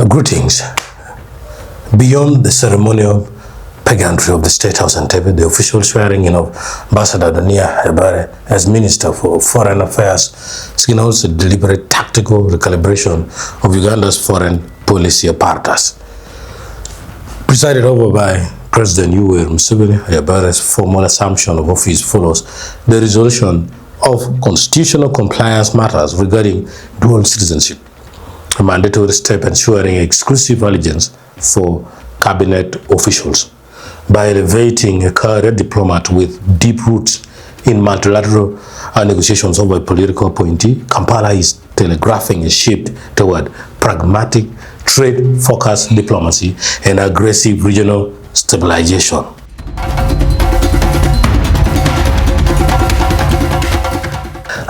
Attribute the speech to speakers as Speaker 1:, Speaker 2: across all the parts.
Speaker 1: Greetings. Beyond the ceremonial pageantry of the State House and Entebbe, the official swearing-in of Ambassador Ayabare as Minister for Foreign Affairs signals a deliberate tactical recalibration of Uganda's foreign policy apparatus. Presided over by President Yoweri Museveni, Ayabare's formal assumption of office follows the resolution of constitutional compliance matters regarding dual citizenship, a mandatory step ensuring exclusive allegiance for cabinet officials. By elevating a career diplomat with deep roots in multilateral negotiations over a political appointee, Kampala is telegraphing a shift toward pragmatic, trade-focused diplomacy and aggressive regional stabilization.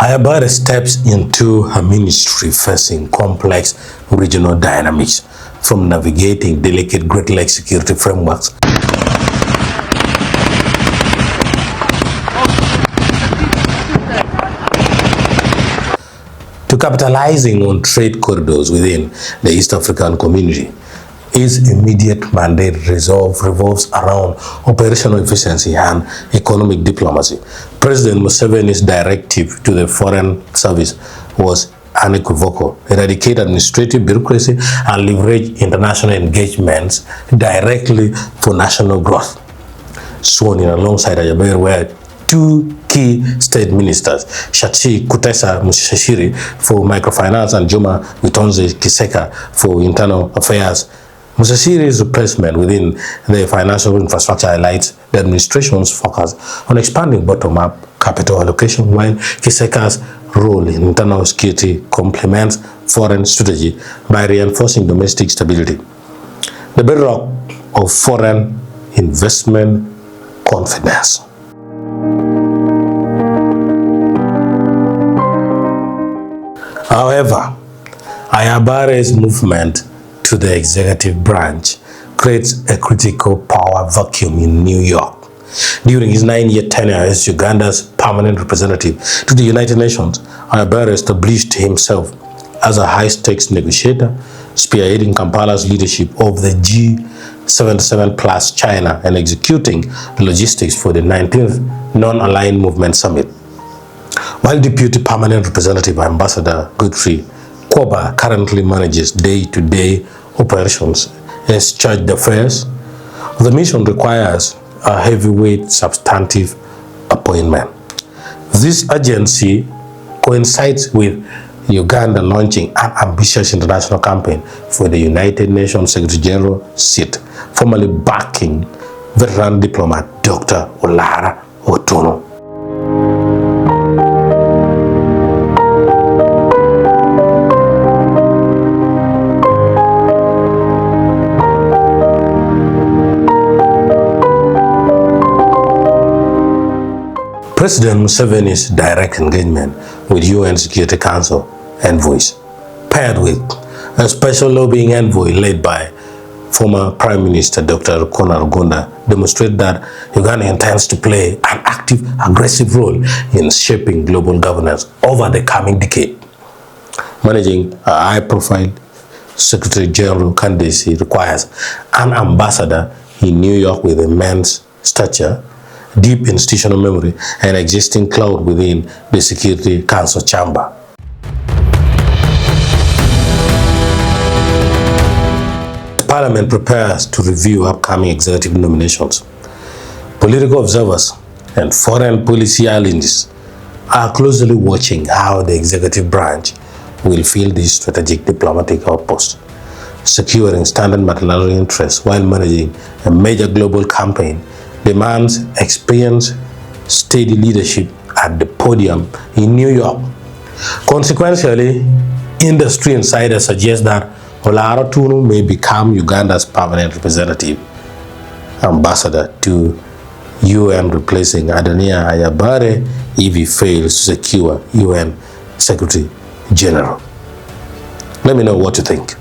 Speaker 1: Ayabare steps into her ministry facing complex regional dynamics, from navigating delicate Great Lakes security frameworks to capitalizing on trade corridors within the East African community. His immediate mandate revolves around operational efficiency and economic diplomacy. President Museveni's directive to the Foreign Service was unequivocal: eradicate administrative bureaucracy and leverage international engagements directly for national growth. Sworn in alongside Ayabare were two key state ministers, Shachi Kutesa Musashiri for microfinance and Juma Witonze Kiseka for internal affairs. Musashiri's replacement within the financial infrastructure highlights the administration's focus on expanding bottom-up capital allocation, while Kiseka's role in internal security complements foreign strategy by reinforcing domestic stability, the bedrock of foreign investment confidence. However, Ayabare's movement to the executive branch creates a critical power vacuum in New York. During his 9-year tenure as Uganda's permanent representative to the United Nations, Ayabare established himself as a high-stakes negotiator, spearheading Kampala's leadership of the G77 plus China and executing the logistics for the 19th Non-Aligned Movement Summit. While Deputy Permanent Representative Ambassador Guthrie Koba currently manages day-to-day operations as chargé d'affaires, the mission requires a heavyweight substantive appointment. This urgency coincides with Uganda launching an ambitious international campaign for the United Nations Secretary General seat, formally backing veteran diplomat Dr. Olara Otunnu. President Museveni's direct engagement with UN Security Council envoys, paired with a special lobbying envoy led by former Prime Minister Dr. Uganda, demonstrate that Uganda intends to play an active, aggressive role in shaping global governance over the coming decade. Managing a high-profile Secretary General candidacy requires an ambassador in New York with immense stature, deep institutional memory, and existing clout within the Security Council chamber. Parliament prepares to review upcoming executive nominations. Political observers and foreign policy analysts are closely watching how the executive branch will fill this strategic diplomatic outpost, securing standard multilateral interests while managing a major global campaign demands experienced, steady leadership at the podium in New York. Consequently, industry insiders suggest that Olara may become Uganda's permanent representative ambassador to UN, replacing Ayabare if he fails to secure UN Secretary General. Let me know what you think.